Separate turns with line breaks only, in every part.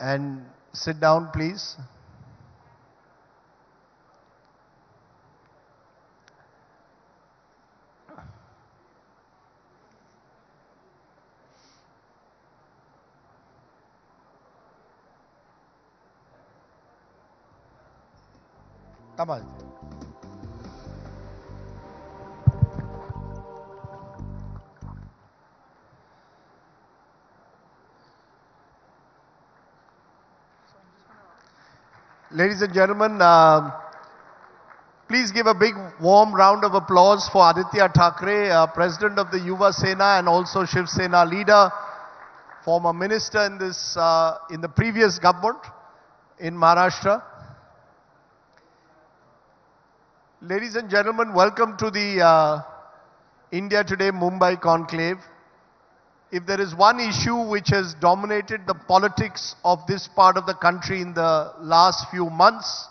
and sit down, please. Come on. Ladies and gentlemen, please give a big warm round of applause for Aaditya Thackeray, President of the Yuva Sena and also Shiv Sena leader, former minister in the previous government in Maharashtra. Ladies and gentlemen, welcome to the India Today Mumbai Conclave. If there is one issue which has dominated the politics of this part of the country in the last few months,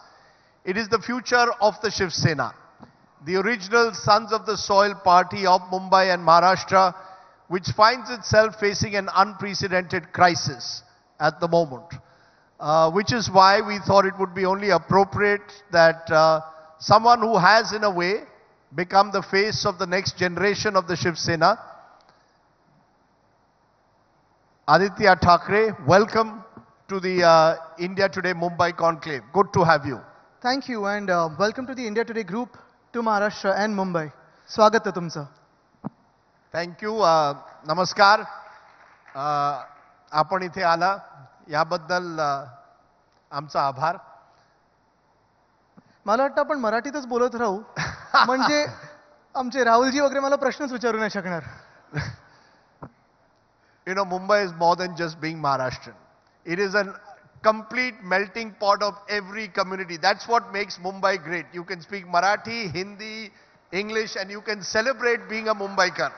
it is the future of the Shiv Sena, the original Sons of the Soil party of Mumbai and Maharashtra, which finds itself facing an unprecedented crisis at the moment. Which is why we thought it would be only appropriate that someone who has in a way become the face of the next generation of the Shiv Sena, Aaditya Thackeray, welcome to the India Today Mumbai Conclave. Good to have you.
Thank you and welcome to the India Today group to Maharashtra and Mumbai. Swagat hai tumcha.
Thank you. Namaskar. आपण इथे आला याबद्दल आमचा आभार.
मला वाटतं आपण मराठीतच बोलत राहू म्हणजे आमचे राहुलजी वगैरे मला प्रश्नच विचारू नाही शकणार.
You know, Mumbai is more than just being Maharashtrian. It is a complete melting pot of every community. That's what makes Mumbai great. You can speak Marathi, Hindi, English, and you can celebrate being a Mumbaikar.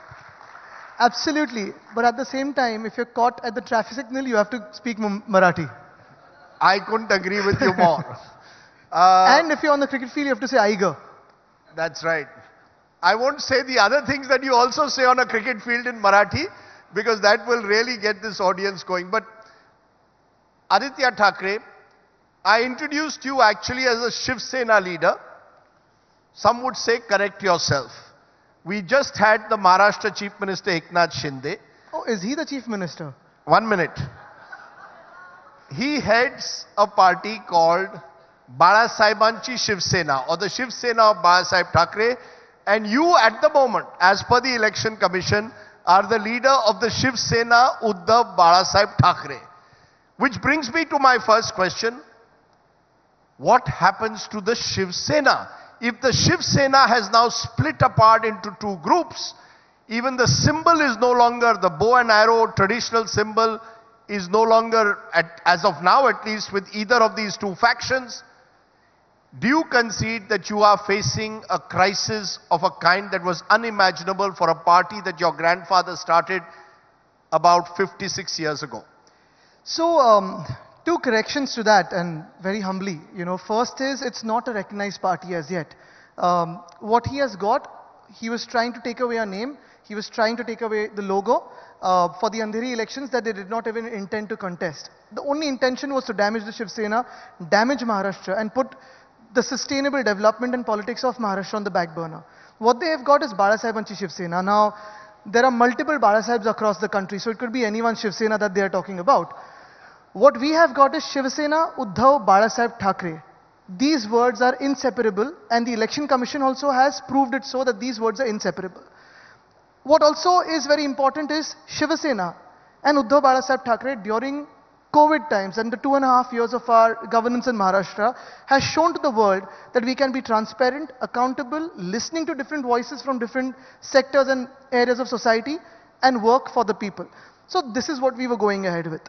Absolutely. But at the same time, if you're caught at the traffic signal, you have to speak Marathi.
I couldn't agree with you more.
And if you're on the cricket field, you have to say Aiga.
That's right. I won't say the other things that you also say on a cricket field in Marathi, because that will really get this audience going. But Aaditya Thackeray, I introduced you actually as a Shiv Sena leader. Some would say correct yourself. We just had the Maharashtra Chief Minister Eknath Shinde.
Oh, is he the Chief Minister?
1 minute. He heads a party called Balasaheb'anchi Shiv Sena, or the Shiv Sena of Balasaheb Thackeray. And you at the moment, as per the Election Commission, are the leader of the Shiv Sena Uddhav Balasaheb Thackeray. Which brings me to my first question. What happens to the Shiv Sena? If the Shiv Sena has now split apart into two groups, even the symbol is no longer the bow and arrow, traditional symbol is no longer, as of now at least, with either of these two factions. Do you concede that you are facing a crisis of a kind that was unimaginable for a party that your grandfather started about 56 years ago?
So, two corrections to that, and very humbly. First is, it's not a recognized party as yet. What he has got, he was trying to take away our name. He was trying to take away the logo for the Andheri elections that they did not even intend to contest. The only intention was to damage the Shiv Sena, damage Maharashtra, and put the sustainable development and politics of Maharashtra on the back burner. What they have got is Balasaheb'anchi Shiv Sena. Now, there are multiple Balasahebs across the country, so it could be anyone's Shiv Sena that they are talking about. What we have got is Shiv Sena Uddhav Balasaheb Thackeray. These words are inseparable, and the Election Commission also has proved it so that these words are inseparable. What also is very important is Shiv Sena and Uddhav Balasaheb Thackeray during COVID times and the 2.5 years of our governance in Maharashtra has shown to the world that we can be transparent, accountable, listening to different voices from different sectors and areas of society and work for the people. So this is what we were going ahead with.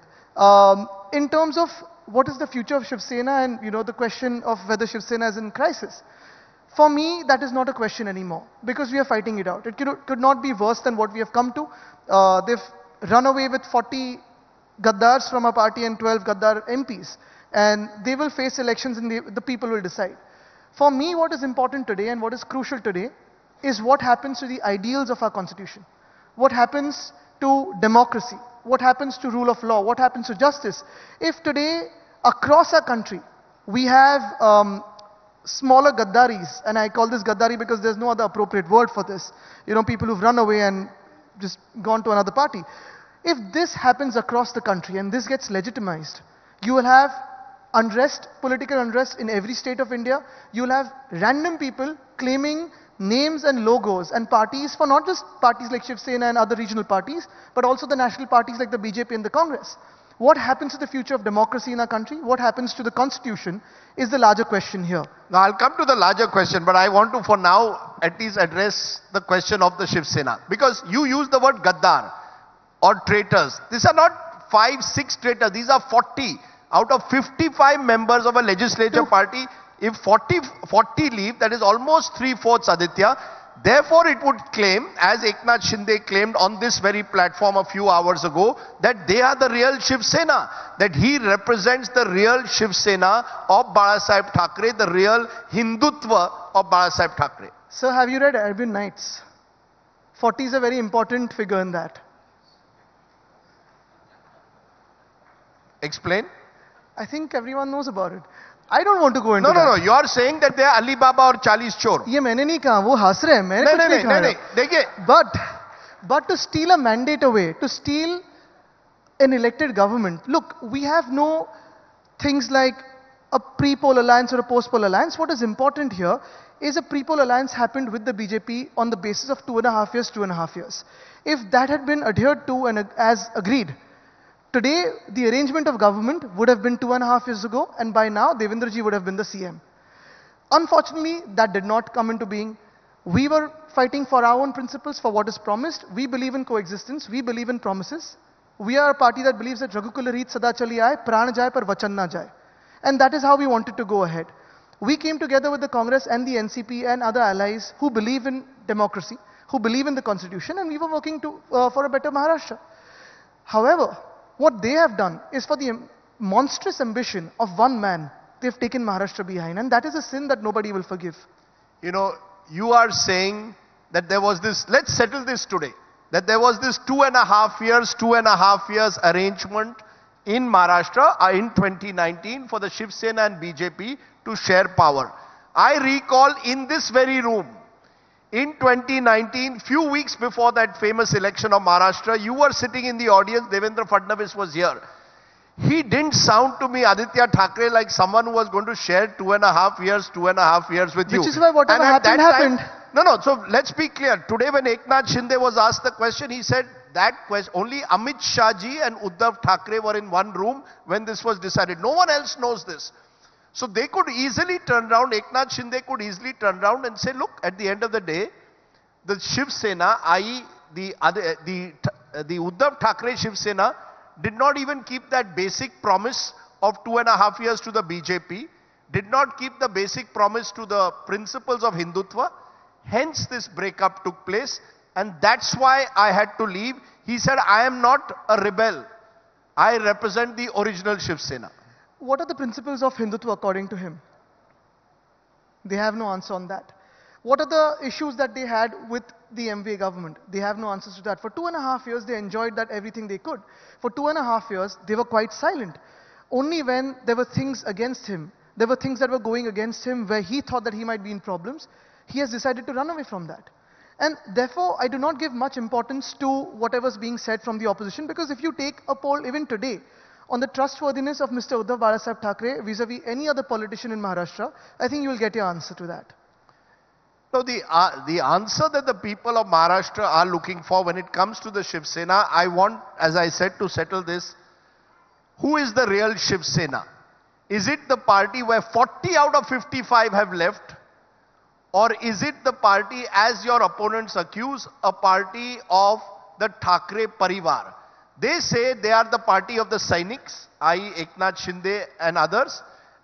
In terms of what is the future of Shiv Sena and the question of whether Shiv Sena is in crisis, for me that is not a question anymore because we are fighting it out. It could not be worse than what we have come to. They've run away with 40 Gaddars from our party and 12 Gaddar MPs, and they will face elections and the people will decide. For me, what is important today and what is crucial today is what happens to the ideals of our constitution. What happens to democracy? What happens to rule of law? What happens to justice? If today, across our country, we have smaller gaddaris, and I call this gaddari because there's no other appropriate word for this. You know, people who've run away and just gone to another party. If this happens across the country and this gets legitimized, you will have unrest, political unrest in every state of India. You will have random people claiming names and logos and parties for not just parties like Shiv Sena and other regional parties, but also the national parties like the BJP and the Congress. What happens to the future of democracy in our country? What happens to the constitution is the larger question here.
Now I'll come to the larger question, but I want to for now at least address the question of the Shiv Sena. Because you use the word Gaddar or traitors. These are not 5, 6 traitors, these are 40. Out of 55 members of a legislature party, if 40 leave, that is almost 3/4, Aditya. Therefore, it would claim, as Eknath Shinde claimed on this very platform a few hours ago, that they are the real Shiv Sena, that he represents the real Shiv Sena of Balasaheb Thackeray, the real Hindutva of Balasaheb Thackeray.
Sir, have you read Arabian Nights? 40 is a very important figure in that.
Explain.
I think everyone knows about it. I don't want to go into
No. You are saying that they are Ali Baba or 40 chor.
ये मैंने नहीं कहा, वो हंस रहे हैं, मैंने कुछ नहीं कहा।
नहीं, देखिए.
But to steal a mandate away, to steal an elected government, look, we have no things like a pre-poll alliance or a post-poll alliance. What is important here is a pre-poll alliance happened with the BJP on the basis of 2.5 years. If that had been adhered to and as agreed, today, the arrangement of government would have been 2.5 years ago, and by now, Devendraji would have been the CM. Unfortunately, that did not come into being. We were fighting for our own principles, for what is promised. We believe in coexistence. We believe in promises. We are a party that believes that Raghukul Reet Sada Chali Aaye, Pran Jaye Par Vachan Na Jaye. And that is how we wanted to go ahead. We came together with the Congress and the NCP and other allies who believe in democracy, who believe in the constitution, and we were working for a better Maharashtra. However, what they have done is for the monstrous ambition of one man, they've taken Maharashtra behind, and that is a sin that nobody will forgive.
You know, you are saying that there was this, let's settle this today, that there was this 2.5 years arrangement in Maharashtra in 2019 for the Shiv Sena and BJP to share power. I recall in this very room, in 2019, few weeks before that famous election of Maharashtra, you were sitting in the audience, Devendra Fadnavis was here. He didn't sound to me, Aaditya Thackeray, like someone who was going to share 2.5 years with you.
Which is why whatever happened.
No, so let's be clear. Today when Eknath Shinde was asked the question, he said that question, only Amit Shah ji and Uddhav Thackeray were in one room when this was decided. No one else knows this. So they could easily turn around, Eknath Shinde could easily turn around and say, look, at the end of the day, the Shiv Sena, i.e. the Uddhav Thackeray Shiv Sena, did not even keep that basic promise of 2.5 years to the BJP, did not keep the basic promise to the principles of Hindutva. Hence this breakup took place, and that's why I had to leave. He said, I am not a rebel. I represent the original Shiv Sena.
What are the principles of Hindutva according to him? They have no answer on that. What are the issues that they had with the MVA government? They have no answers to that. For 2.5 years, they enjoyed that everything they could. For 2.5 years, they were quite silent. Only when there were things against him, there were things that were going against him where he thought that he might be in problems, he has decided to run away from that. And therefore, I do not give much importance to whatever's being said from the opposition, because if you take a poll even today on the trustworthiness of Mr. Uddhav Balasaheb Thackeray vis-a-vis any other politician in Maharashtra, I think you will get your answer to that.
So the answer that the people of Maharashtra are looking for when it comes to the Shiv Sena, I want, as I said, to settle this. Who is the real Shiv Sena? Is it the party where 40 out of 55 have left? Or is it the party, as your opponents accuse, a party of the Thackeray Parivar? They say they are the party of the Sainiks, i.e. Eknath Shinde and others,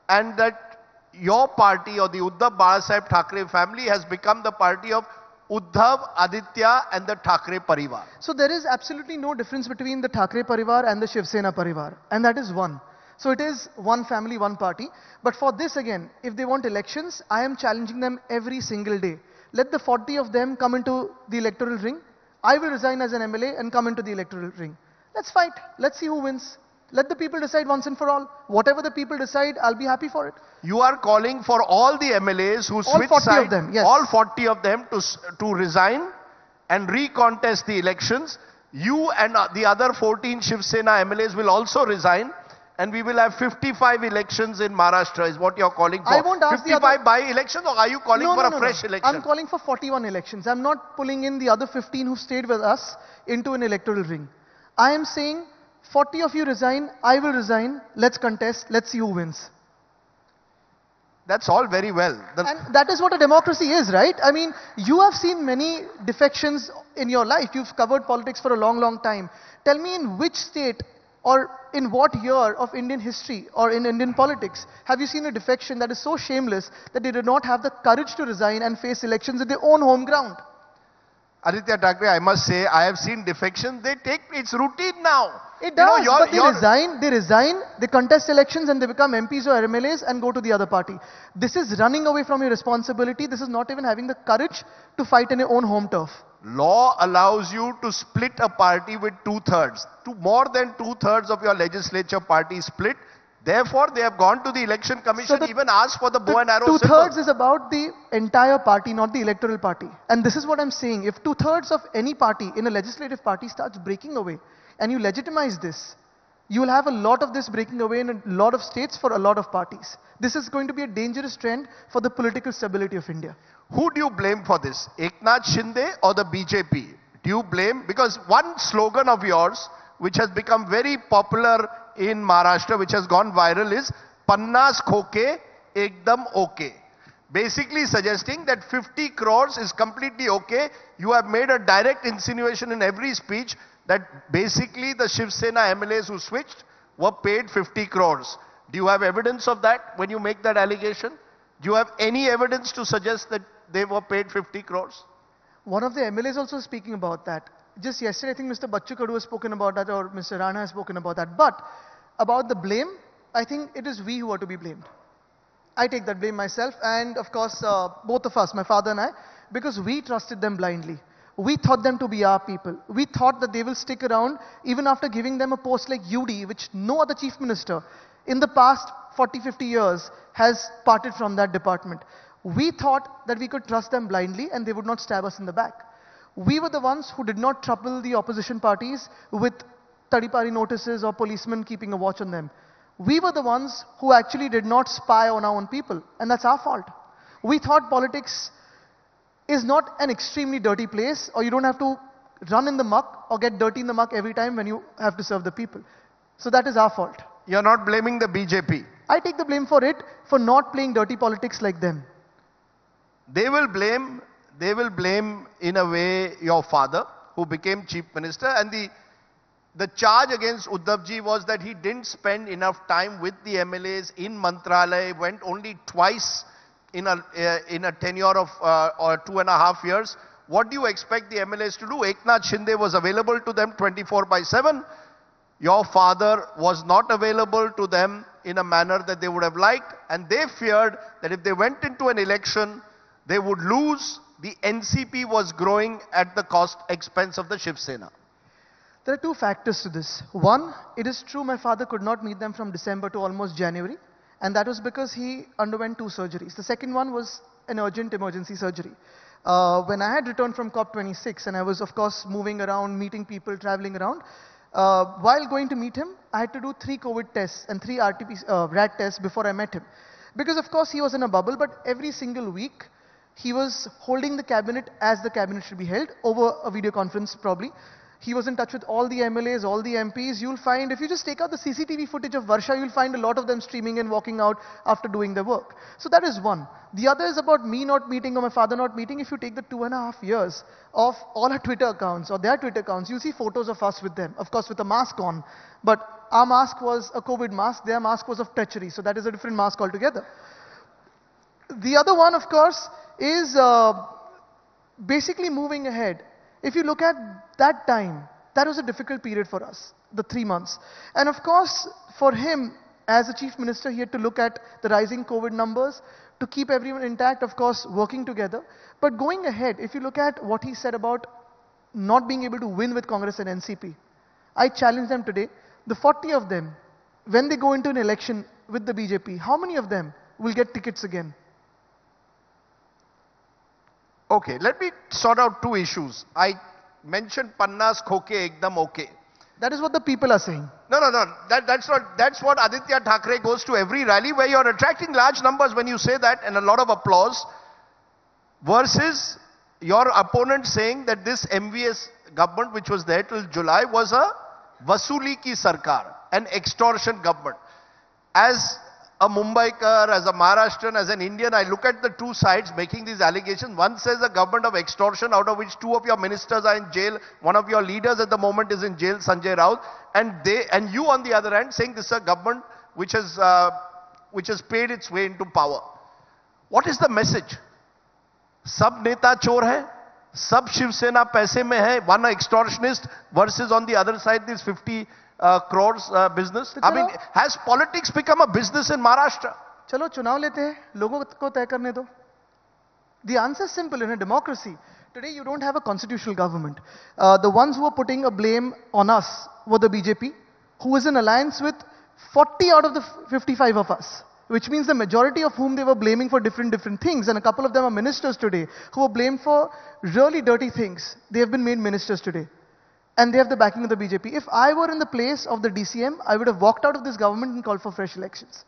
and that your party or the Uddhav Balasaheb Thackeray family has become the party of Uddhav, Aditya and the Thackeray Parivar.
So there is absolutely no difference between the Thackeray Parivar and the Shiv Sena Parivar, and that is one. So it is one family, one party. But for this again, if they want elections, I am challenging them every single day. Let the 40 of them come into the electoral ring. I will resign as an MLA and come into the electoral ring. Let's fight. Let's see who wins. Let the people decide once and for all. Whatever the people decide, I'll be happy for it.
You are calling for all the MLAs who
All
switch
40
sides,
of them, yes.
all 40 of them to resign and recontest the elections. You and the other 14 Shiv Sena MLAs will also resign, and we will have 55 elections in Maharashtra, is what you're calling for.
I won't ask the
55 by-elections, or are you calling for a fresh election?
I'm calling for 41 elections. I'm not pulling in the other 15 who stayed with us into an electoral ring. I am saying 40 of you resign, I will resign, let's contest, let's see who wins.
That's all very well.
And that is what a democracy is, right? I mean, you have seen many defections in your life. You've covered politics for a long, long time. Tell me in which state or in what year of Indian history or in Indian politics have you seen a defection that is so shameless that they did not have the courage to resign and face elections at their own home ground?
Aditya Thackeray, I must say, I have seen defections. It's routine now.
It does, but they resign, they contest elections and they become MPs or MLAs and go to the other party. This is running away from your responsibility. This is not even having the courage to fight in your own home turf.
Law allows you to split a party with 2/3. More than 2/3 of your legislature party split. Therefore, they have gone to the election commission, even asked for the bow and arrow symbol.
2/3 is about the entire party, not the electoral party. And this is what I'm saying. If 2/3 of any party in a legislative party starts breaking away, and you legitimize this, you will have a lot of this breaking away in a lot of states for a lot of parties. This is going to be a dangerous trend for the political stability of India.
Who do you blame for this? Eknath Shinde or the BJP? Do you blame? Because one slogan of yours, which has become very popular in Maharashtra, which has gone viral, is "Pannas khoke, ekdam okay." Basically suggesting that 50 crores is completely okay. You have made a direct insinuation in every speech that basically the Shiv Sena MLAs who switched were paid 50 crores. Do you have evidence of that when you make that allegation? Do you have any evidence to suggest that they were paid 50 crores?
One of the MLAs also speaking about that. Just yesterday, I think Mr. Bachchu Kadu has spoken about that, or Mr. Rana has spoken about that. But about the blame, I think it is we who are to be blamed. I take that blame myself, and of course, both of us, my father and I, because we trusted them blindly. We thought them to be our people. We thought that they will stick around even after giving them a post like UD, which no other chief minister in the past 40, 50 years has parted from that department. We thought that we could trust them blindly and they would not stab us in the back. We were the ones who did not trouble the opposition parties with tadipari notices or policemen keeping a watch on them. We were the ones who actually did not spy on our own people, and that's our fault. We thought politics is not an extremely dirty place, or you don't have to run in the muck or get dirty in the muck every time when you have to serve the people. So that is our fault.
You're not blaming the BJP.
I take the blame for it, for not playing dirty politics like them.
They will blame in a way your father, who became chief minister, and the charge against Uddhavji was that he didn't spend enough time with the MLAs in Mantralaya, went only twice in a tenure of or 2.5 years. What do you expect the MLAs to do? Eknath Shinde was available to them 24/7. Your father was not available to them in a manner that they would have liked, and they feared that if they went into an election, they would lose. The NCP was growing at the expense of the Shiv Sena.
There are two factors to this. One, it is true my father could not meet them from December to almost January, and that was because he underwent 2 surgeries. The second one was an urgent emergency surgery. When I had returned from COP26, and I was of course moving around, meeting people, traveling around, while going to meet him, I had to do 3 COVID tests and 3 RAT tests before I met him. Because of course he was in a bubble, but every single week he was holding the cabinet as the cabinet should be held, over a video conference probably. He was in touch with all the MLAs, all the MPs. You'll find, if you just take out the CCTV footage of Varsha, you'll find a lot of them streaming and walking out after doing their work. So that is one. The other is about me not meeting or my father not meeting. If you take the 2.5 years of all our Twitter accounts or their Twitter accounts, you'll see photos of us with them, of course with a mask on. But our mask was a COVID mask, their mask was of treachery. So that is a different mask altogether. The other one, of course, is basically moving ahead. If you look at that time, that was a difficult period for us, the 3 months. And of course, for him, as a chief minister, he had to look at the rising COVID numbers, to keep everyone intact, of course, working together. But going ahead, if you look at what he said about not being able to win with Congress and NCP, I challenge them today, the 40 of them, when they go into an election with the BJP, how many of them will get tickets again?
Okay, let me sort out two issues. I mentioned Pannas Khoke Ekdam okay.
That is what the people are saying.
No. That's not. That's what Aaditya Thackeray goes to every rally where you're attracting large numbers when you say that and a lot of applause. Versus your opponent saying that this MVS government, which was there till July, was a Vasuli ki Sarkar, an extortion government. As a Mumbaikar, as a Maharashtrian, as an Indian, I look at the two sides making these allegations. One says a government of extortion, out of which two of your ministers are in jail. One of your leaders at the moment is in jail, Sanjay Raut. And you on the other hand saying this is a government which has paid its way into power. What is the message? Sab neta chor hai, sab Shiv Sena paise mein hai, one extortionist versus on the other side this 50 crores business. I mean, has politics become a business in Maharashtra?
चलो चुनाव लेते हैं, लोगों को तय करने दो. The answer is simple. In a democracy, today you don't have a constitutional government. The ones who are putting a blame on us were the BJP, who is in alliance with 40 out of the 55 of us, which means the majority of whom they were blaming for different things, and a couple of them are ministers today, who were blamed for really dirty things. They have been made ministers today. And they have the backing of the BJP. If I were in the place of the DCM, I would have walked out of this government and called for fresh elections.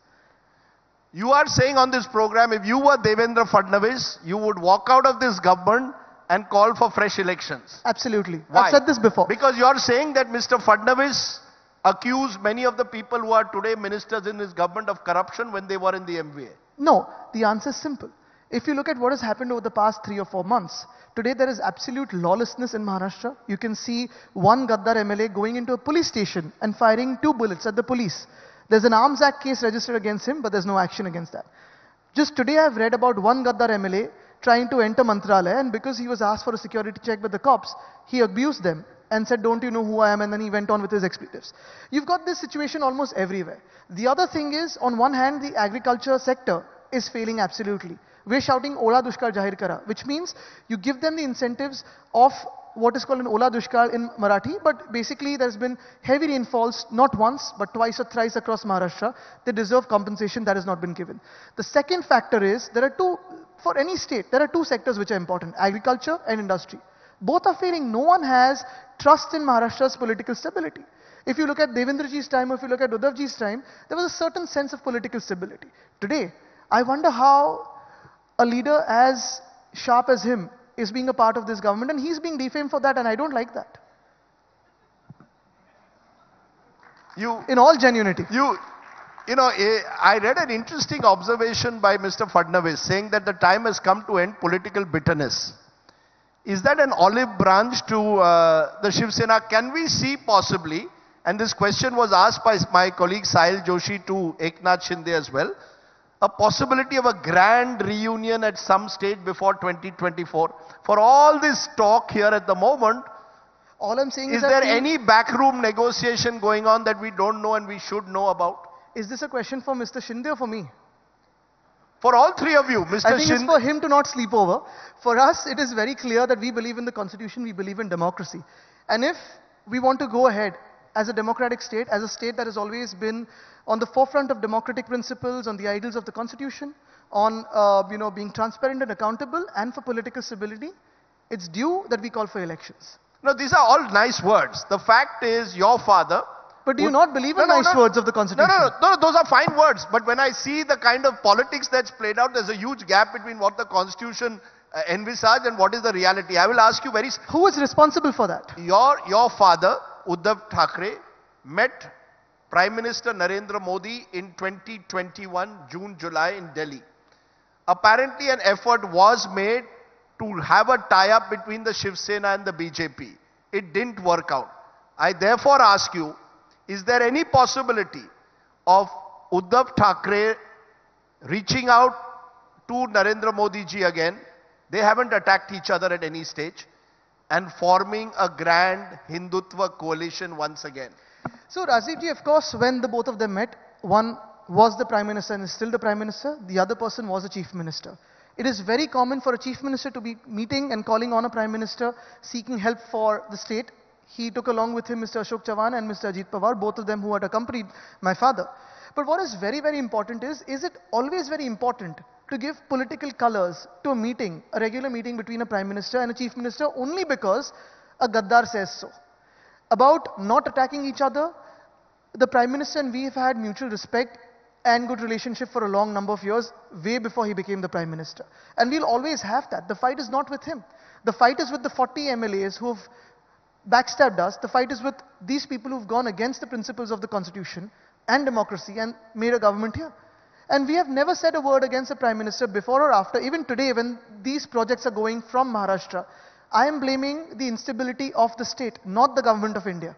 You are saying on this program, if you were Devendra Fadnavis, you would walk out of this government and call for fresh elections.
Absolutely.
Why?
I've said this before.
Because you are saying that Mr. Fadnavis accused many of the people who are today ministers in his government of corruption when they were in the MVA.
No, the answer is simple. If you look at what has happened over the past 3 or 4 months, today there is absolute lawlessness in Maharashtra. You can see one Gaddar MLA going into a police station and firing 2 bullets at the police. There's an Arms Act case registered against him, but there's no action against that. Just today I've read about one Gaddar MLA trying to enter Mantralaya, and because he was asked for a security check by the cops, he abused them and said, "Don't you know who I am?" and then he went on with his expletives. You've got this situation almost everywhere. The other thing is, on one hand, the agriculture sector is failing absolutely. We're shouting Ola Dushkal Jahir Kara, which means you give them the incentives of what is called an Ola Dushkal in Marathi, but basically there's been heavy rainfalls, not once, but twice or thrice across Maharashtra. They deserve compensation that has not been given. The second factor is, for any state, there are 2 sectors which are important, agriculture and industry. Both are failing. No one has trust in Maharashtra's political stability. If you look at Devendraji's time, or if you look at Uddhavji's time, there was a certain sense of political stability. Today, I wonder how a leader as sharp as him is being a part of this government, and he's being defamed for that, and I don't like that. In all genuinity.
I read an interesting observation by Mr. Fadnavis saying that the time has come to end political bitterness. Is that an olive branch to the Shiv Sena? Can we see possibly, and this question was asked by my colleague Sahil Joshi to Eknath Shinde as well, a possibility of a grand reunion at some stage before 2024? For all this talk here at the moment,
all I'm saying
is there any backroom negotiation going on that we don't know and we should know about?
Is this a question for Mr. Shinde or for me?
For all 3 of you, Mr.
I think it's for him to not sleep over. For us, it is very clear that we believe in the Constitution, we believe in democracy. And if we want to go ahead as a democratic state, as a state that has always been on the forefront of democratic principles, on the ideals of the Constitution, on being transparent and accountable, and for political stability, it's due that we call for elections.
No, these are all nice words. The fact is, your father...
But do you not believe in nice words of the Constitution?
No, those are fine words. But when I see the kind of politics that's played out, there's a huge gap between what the Constitution envisaged and what is the reality. I will ask you very...
Who is responsible for that?
Your father, Uddhav Thackeray, met Prime Minister Narendra Modi in 2021, June, July in Delhi. Apparently an effort was made to have a tie-up between the Shiv Sena and the BJP. It didn't work out. I therefore ask you, is there any possibility of Uddhav Thackeray reaching out to Narendra Modi ji again? They haven't attacked each other at any stage, and forming a grand Hindutva coalition once again.
So Rajdeep ji, of course, when the both of them met, one was the Prime Minister and is still the Prime Minister, the other person was the Chief Minister. It is very common for a Chief Minister to be meeting and calling on a Prime Minister, seeking help for the state. He took along with him Mr. Ashok Chavan and Mr. Ajit Pawar, both of them who had accompanied my father. But what is very, very important is it always very important to give political colors to a meeting, a regular meeting between a Prime Minister and a Chief Minister only because a Gaddar says so? About not attacking each other, the Prime Minister and we have had mutual respect and good relationship for a long number of years, way before he became the Prime Minister. And we'll always have that. The fight is not with him. The fight is with the 40 MLAs who have backstabbed us. The fight is with these people who've gone against the principles of the Constitution and democracy and made a government here. And we have never said a word against the Prime Minister before or after. Even today, when these projects are going from Maharashtra, I am blaming the instability of the state, not the government of India.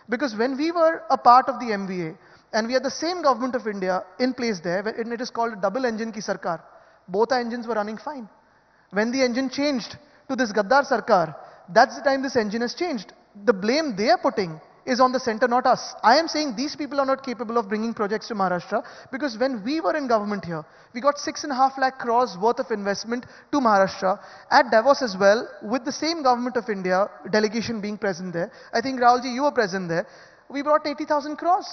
Because when we were a part of the MVA, and we had the same government of India in place there, and it is called a double engine ki sarkar. Both our engines were running fine. When the engine changed to this Gaddar sarkar, that's the time this engine has changed. The blame they are putting is on the center, not us. I am saying these people are not capable of bringing projects to Maharashtra because when we were in government here, we got 6.5 lakh crores worth of investment to Maharashtra at Davos as well, with the same government of India delegation being present there. I think Rahulji, you were present there. We brought 80,000 crores.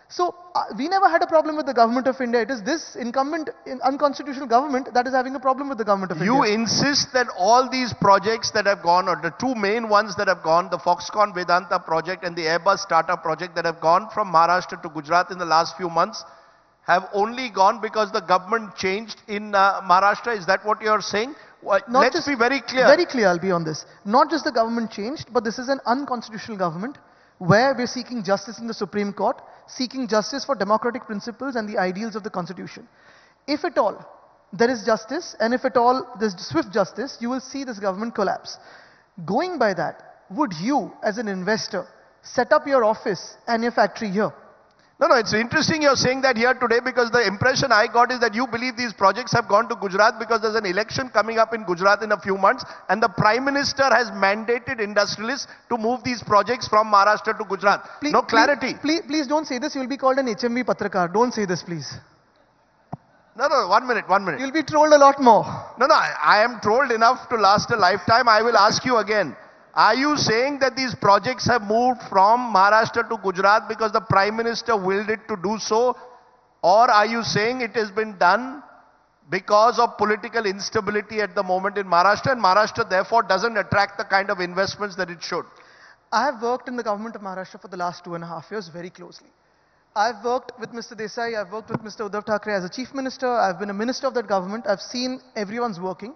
So we never had a problem with the government of India. It is this incumbent unconstitutional government that is having a problem with the government of India.
You insist that all these projects that have gone, or the two main ones that have gone, the Foxconn Vedanta project and the Airbus Tata project that have gone from Maharashtra to Gujarat in the last few months, have only gone because the government changed in Maharashtra. Is that what you are saying? Let's be very clear.
Very clear, I'll be on this. Not just the government changed, but this is an unconstitutional government where we're seeking justice in the Supreme Court, seeking justice for democratic principles and the ideals of the Constitution. If at all there is justice, and if at all there's swift justice, you will see this government collapse. Going by that, would you, as an investor, set up your office and your factory here?
No, it's interesting you're saying that here today, because the impression I got is that you believe these projects have gone to Gujarat because there's an election coming up in Gujarat in a few months and the Prime Minister has mandated industrialists to move these projects from Maharashtra to Gujarat.
Please,
no clarity.
Please don't say this. You'll be called an HMV Patrakar. Don't say this, please.
No, 1 minute.
You'll be trolled a lot more.
No, I am trolled enough to last a lifetime. I will ask you again. Are you saying that these projects have moved from Maharashtra to Gujarat because the Prime Minister willed it to do so? Or are you saying it has been done because of political instability at the moment in Maharashtra, and Maharashtra therefore doesn't attract the kind of investments that it should?
I have worked in the government of Maharashtra for the last 2.5 years very closely. I've worked with Mr. Desai, I've worked with Mr. Uddhav Thackeray as a chief minister, I've been a minister of that government, I've seen everyone's working.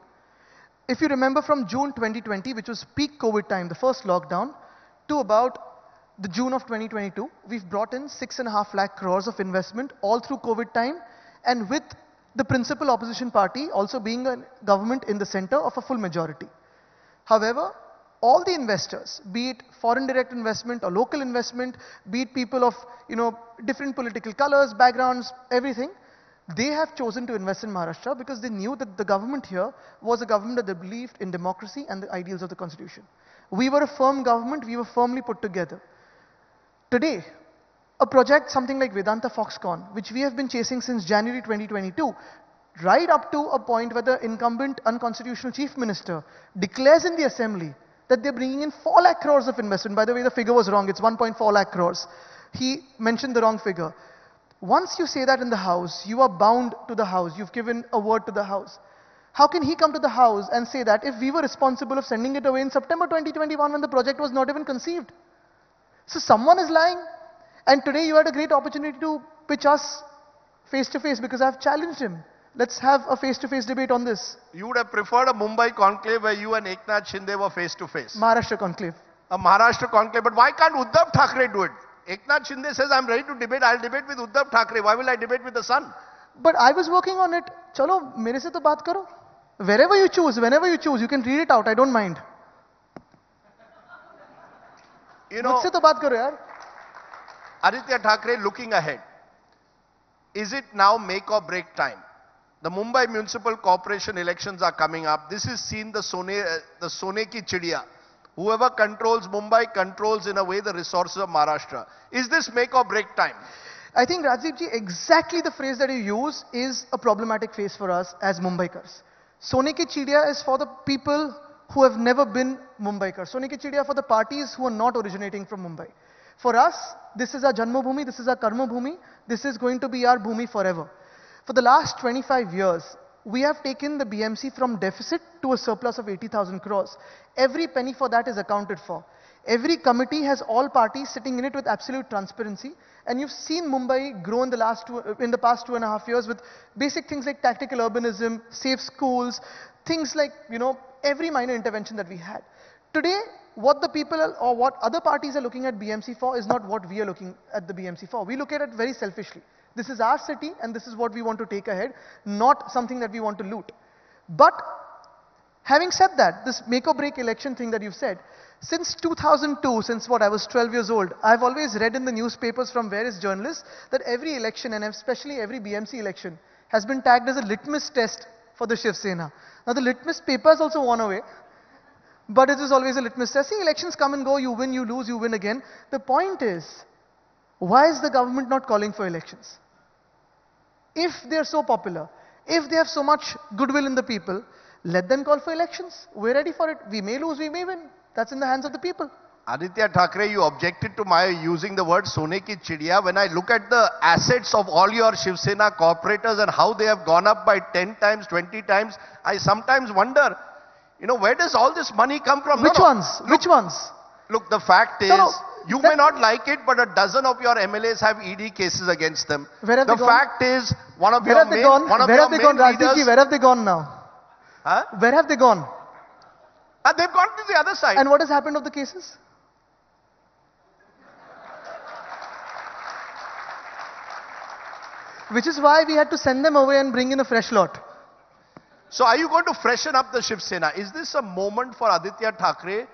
If you remember from June 2020, which was peak COVID time, the first lockdown, to about the June of 2022, we've brought in 6.5 lakh crores of investment all through COVID time, and with the principal opposition party also being a government in the center of a full majority. However, all the investors, be it foreign direct investment or local investment, be it people of different political colors, backgrounds, everything, they have chosen to invest in Maharashtra because they knew that the government here was a government that they believed in democracy and the ideals of the Constitution. We were a firm government, we were firmly put together. Today, a project something like Vedanta Foxconn, which we have been chasing since January 2022, right up to a point where the incumbent unconstitutional chief minister declares in the assembly that they're bringing in 4 lakh crores of investment. By the way, the figure was wrong, it's 1.4 lakh crores. He mentioned the wrong figure. Once you say that in the House, you are bound to the House. You've given a word to the House. How can he come to the House and say that if we were responsible of sending it away in September 2021 when the project was not even conceived? So someone is lying. And today you had a great opportunity to pitch us face to face because I've challenged him. Let's have a face-to-face debate on this.
You would have preferred a Mumbai conclave where you and Eknath Shinde were face to face.
Maharashtra conclave.
A Maharashtra conclave. But why can't Uddhav Thackeray do it? Eknath Shinde says, I'm ready to debate. I'll debate with Uddhav Thackeray. Why will I debate with the son?
But I was working on it. Chalo, mere se to baat karo. Wherever you choose, whenever you choose, you can read it out. I don't mind. Mujhse to baat karo, yaar.
Aaditya Thackeray, looking ahead, is it now make or break time? The Mumbai Municipal Corporation elections are coming up. This is seen the Sone ki chidiya. Whoever controls Mumbai controls in a way the resources of Maharashtra. Is this make or break time?
I think Rajdeep ji, exactly the phrase that you use is a problematic phrase for us as Mumbaikars. Sone ki chidiya is for the people who have never been Mumbaikar. Sone ki Chidiya for the parties who are not originating from Mumbai. For us, this is our Janma Bhumi, this is our Karma Bhumi, this is going to be our Bhumi forever. For the last 25 years, we have taken the BMC from deficit to a surplus of 80,000 crores. Every penny for that is accounted for. Every committee has all parties sitting in it with absolute transparency. And you've seen Mumbai grow in the past 2.5 years with basic things like tactical urbanism, safe schools, things like, every minor intervention that we had. Today, what the people or what other parties are looking at BMC for is not what we are looking at the BMC for. We look at it very selfishly. This is our city and this is what we want to take ahead, not something that we want to loot. But having said that, this make or break election thing that you've said, since 2002, since I was 12 years old, I've always read in the newspapers from various journalists that every election, and especially every BMC election, has been tagged as a litmus test for the Shiv Sena. Now the litmus papers also won away, but it is always a litmus test. See, elections come and go, you win, you lose, you win again. The point is, why is the government not calling for elections? If they are so popular, if they have so much goodwill in the people, let them call for elections. We're ready for it. We may lose, we may win. That's in the hands of the people.
Aditya Thackeray, you objected to my using the word Sone ki Chidiya. When I look at the assets of all your Shiv Sena corporators and how they have gone up by 10 times, 20 times, I sometimes wonder, where does all this money come from?
Which ones? Which ones?
Look, the fact is, you may not like it, but a dozen of your MLAs have ED cases against them.
Where have
the
they gone?
fact is, one of
Where
your
have they
main,
gone?
one of
Where
your
have they
main
gone,
leaders,
Rajdeep? Where have they gone now?
Huh?
Where have they gone?
They've gone to the other side.
And what has happened of the cases? Which is why we had to send them away and bring in a fresh lot.
So are you going to freshen up the Shiv Sena? Is this a moment for Aditya Thackeray?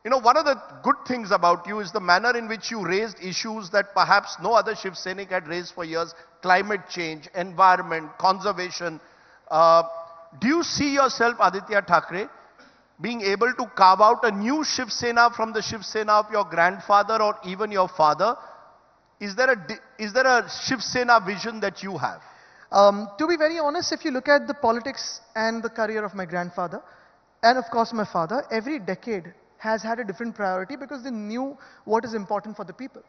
One of the good things about you is the manner in which you raised issues that perhaps no other Shiv Sainik had raised for years. Climate change, environment, conservation. Do you see yourself, Aditya Thackeray, being able to carve out a new Shiv Sena from the Shiv Sena of your grandfather or even your father? Is there a Shiv Sena vision that you have?
To be very honest, if you look at the politics and the career of my grandfather, and of course my father, every decade has had a different priority because they knew what is important for the people.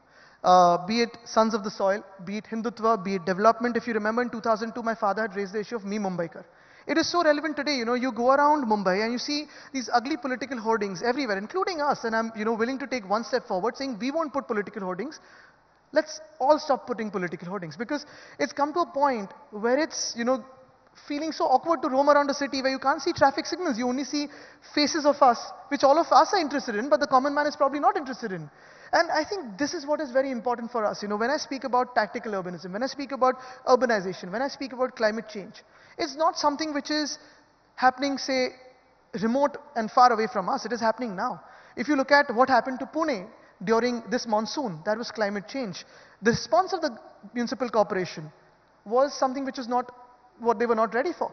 Be it sons of the soil, be it Hindutva, be it development. If you remember in 2002, my father had raised the issue of me Mumbaikar. It is so relevant today, you go around Mumbai and you see these ugly political hoardings everywhere, including us, and I'm, willing to take one step forward saying we won't put political hoardings. Let's all stop putting political hoardings because it's come to a point where it's, feeling so awkward to roam around a city where you can't see traffic signals. You only see faces of us, which all of us are interested in, but the common man is probably not interested in. And I think this is what is very important for us. When I speak about tactical urbanism, when I speak about urbanization, when I speak about climate change, it's not something which is happening, say, remote and far away from us. It is happening now. If you look at what happened to Pune during this monsoon, that was climate change. The response of the municipal corporation was something which is not what they were not ready for.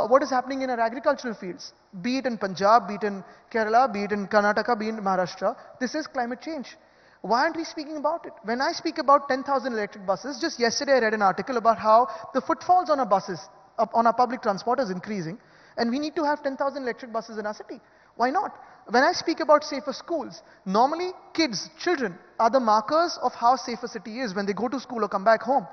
What is happening in our agricultural fields, be it in Punjab, be it in Kerala, be it in Karnataka, be it in Maharashtra, this is climate change. Why aren't we speaking about it? When I speak about 10,000 electric buses, just yesterday I read an article about how the footfalls on our buses, on our public transport is increasing, and we need to have 10,000 electric buses in our city. Why not? When I speak about safer schools, normally kids, children are the markers of how safe a city is when they go to school or come back home.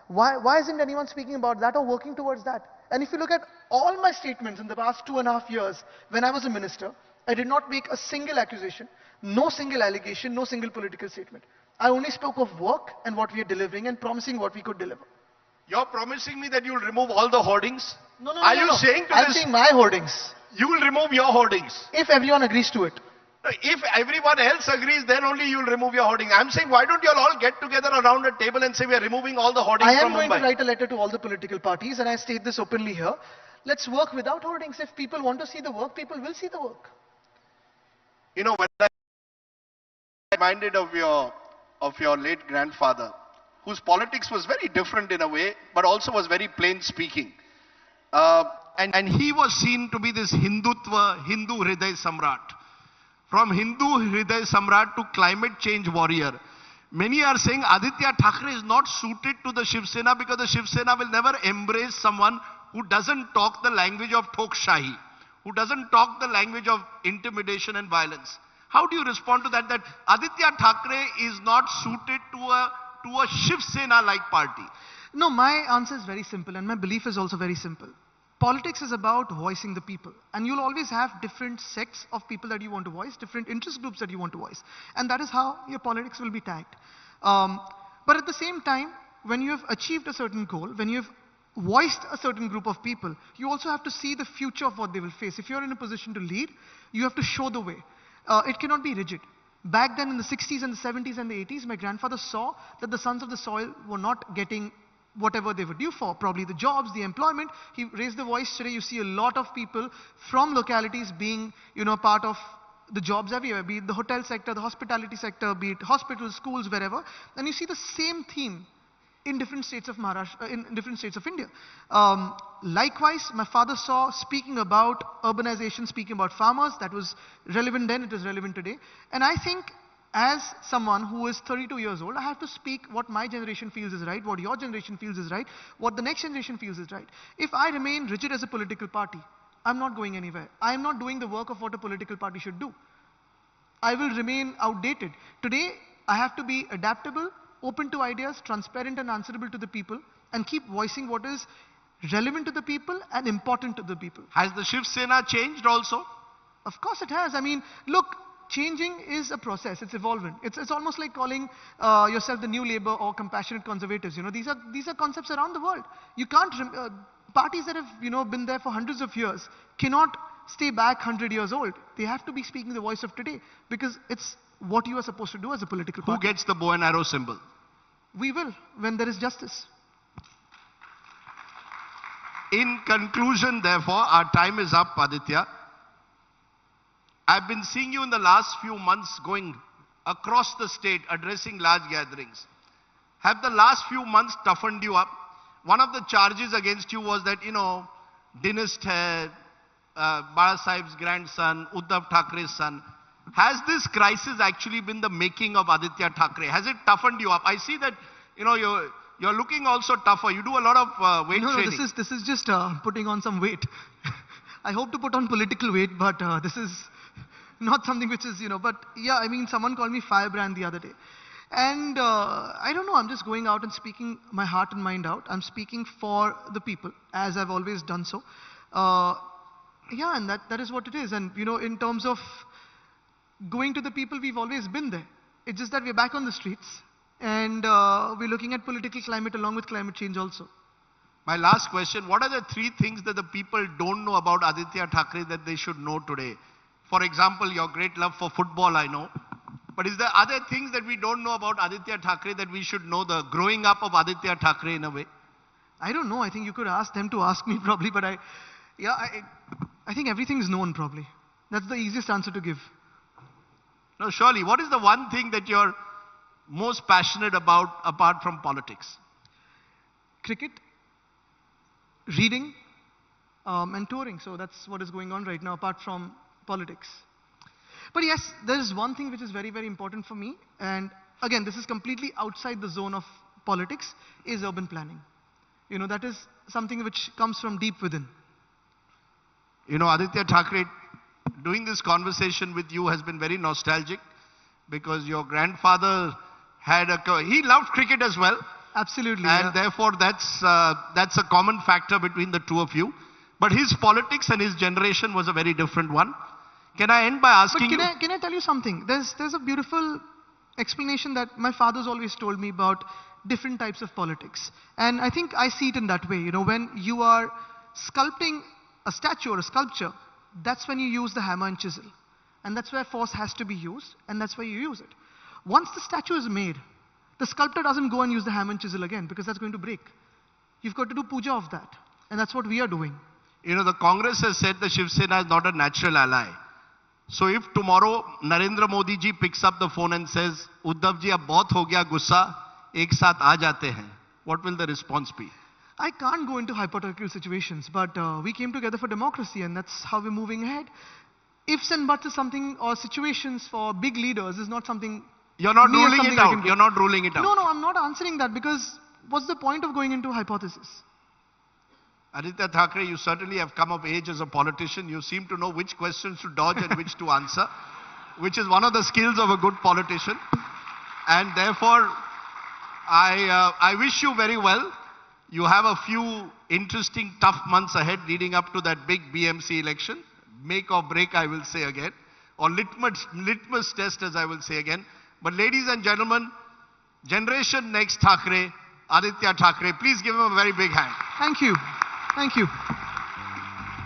Why isn't anyone speaking about that or working towards that? And if you look at all my statements in the past 2.5 years, when I was a minister, I did not make a single accusation, no single allegation, no single political statement. I only spoke of work and what we are delivering and promising what we could deliver.
You're promising me that you'll remove all the hoardings?
No.
Are you saying to
I'm
this?
saying my hoardings.
You will remove your hoardings?
If everyone agrees to it.
If everyone else agrees, then only you will remove your hoarding. I'm saying, why don't you all get together around a table and say we are removing all the hoardings from Mumbai?
I am going to write a letter to all the political parties, and I state this openly here. Let's work without hoardings. If people want to see the work, people will see the work.
When I'm reminded of your late grandfather, whose politics was very different in a way, but also was very plain speaking. And he was seen to be this Hindutva, Hindu Hriday Samrat. From Hindu Hriday Samrat to climate change warrior. Many are saying Aditya Thackeray is not suited to the Shiv Sena because the Shiv Sena will never embrace someone who doesn't talk the language of Thokshahi, who doesn't talk the language of intimidation and violence. How do you respond to that, that Aaditya Thackeray is not suited to a Shiv Sena-like party?
No, my answer is very simple, and my belief is also very simple. Politics is about voicing the people, and you'll always have different sects of people that you want to voice, different interest groups that you want to voice, and that is how your politics will be tagged. But at the same time, when you have achieved a certain goal, when you have voiced a certain group of people, you also have to see the future of what they will face. If you're in a position to lead, you have to show the way. It cannot be rigid. Back then in the 60s and the 70s and the 80s, my grandfather saw that the sons of the soil were not getting whatever they were due for, probably the jobs, the employment. He raised the voice. Today you see a lot of people from localities being, part of the jobs everywhere, be it the hotel sector, the hospitality sector, be it hospitals, schools, wherever. And you see the same theme in different states of Maharashtra, in different states of India. Likewise, my father saw, speaking about urbanization, speaking about farmers, that was relevant then, it is relevant today. And I think as someone who is 32 years old, I have to speak what my generation feels is right, what your generation feels is right, what the next generation feels is right. If I remain rigid as a political party, I'm not going anywhere. I am not doing the work of what a political party should do. I will remain outdated. Today, I have to be adaptable, open to ideas, transparent and answerable to the people, and keep voicing what is relevant to the people and important to the people.
Has the Shiv Sena changed also?
Of course it has. I mean, look, changing is a process. It's evolving. It's almost like calling yourself the New Labour or compassionate conservatives. These are concepts around the world. You can't parties that have been there for hundreds of years cannot stay back 100 years old. They have to be speaking the voice of today, because it's what you are supposed to do as a political party.
Who gets the bow and arrow symbol?
We will, when there is justice.
In conclusion, therefore, our time is up, Aaditya. I've been seeing you in the last few months going across the state, addressing large gatherings. Have the last few months toughened you up? One of the charges against you was that, dynast hai, Bala Sahib's grandson, Uddhav Thackeray's son. Has this crisis actually been the making of Aaditya Thackeray? Has it toughened you up? I see that, you're looking also tougher. You do a lot of weight training.
No, this is just putting on some weight. I hope to put on political weight, but this is not something which is, but yeah, I mean, someone called me firebrand the other day. And I don't know, I'm just going out and speaking my heart and mind out. I'm speaking for the people, as I've always done so. Yeah, and that is what it is. And, in terms of going to the people, we've always been there. It's just that we're back on the streets, and we're looking at political climate along with climate change also.
My last question, what are the 3 things that the people don't know about Aaditya Thackeray that they should know today? For example, your great love for football, I know. But is there other things that we don't know about Aaditya Thackeray that we should know, the growing up of Aaditya Thackeray in a way?
I don't know. I think you could ask them to ask me probably, but I think everything is known probably. That's the easiest answer to give.
No, surely. What is the one thing that you're most passionate about apart from politics?
Cricket, reading, and touring. So that's what is going on right now apart from politics. But yes, there is one thing which is very, very important for me. And again, this is completely outside the zone of politics, is urban planning. That is something which comes from deep within.
Aaditya Thackeray, doing this conversation with you has been very nostalgic, because your grandfather he loved cricket as well.
Absolutely.
And therefore that's a common factor between the two of you. But his politics and his generation was a very different one. Can I end by asking you?
Can I tell you something? There's a beautiful explanation that my father's always told me about different types of politics. And I think I see it in that way. When you are sculpting a statue or a sculpture, that's when you use the hammer and chisel. And that's where force has to be used, and that's where you use it. Once the statue is made, the sculptor doesn't go and use the hammer and chisel again, because that's going to break. You've got to do puja of that. And that's what we are doing.
The Congress has said the Shiv Sena is not a natural ally. So if tomorrow Narendra Modi ji picks up the phone and says, Uddhav ji, ab bahut ho gaya gussa, ek saath aa jate hain, what will the response be?
I can't go into hypothetical situations, but we came together for democracy, and that's how we're moving ahead. Ifs and buts is something, or situations for big leaders is not something.
You're not ruling it out. You're not ruling it out.
No, I'm not answering that, because what's the point of going into hypothesis?
Aditya Thackeray, you certainly have come of age as a politician. You seem to know which questions to dodge and which to answer, which is one of the skills of a good politician. And therefore, I wish you very well. You have a few interesting, tough months ahead leading up to that big BMC election. Make or break, I will say again. Or litmus test, as I will say again. But ladies and gentlemen, Generation Next Thackeray, Aaditya Thackeray, please give him a very big hand.
Thank you. Thank you.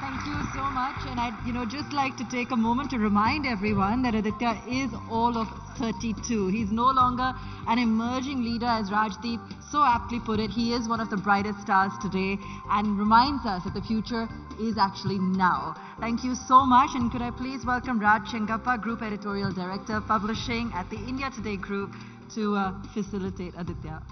Thank you so much. And I'd just like to take a moment to remind everyone that Aditya is all of 32. He's no longer an emerging leader, as Rajdeep so aptly put it. He is one of the brightest stars today and reminds us that the future is actually now. Thank you so much. And could I please welcome Raj Chengappa, Group Editorial Director, Publishing at the India Today Group, to facilitate Aditya.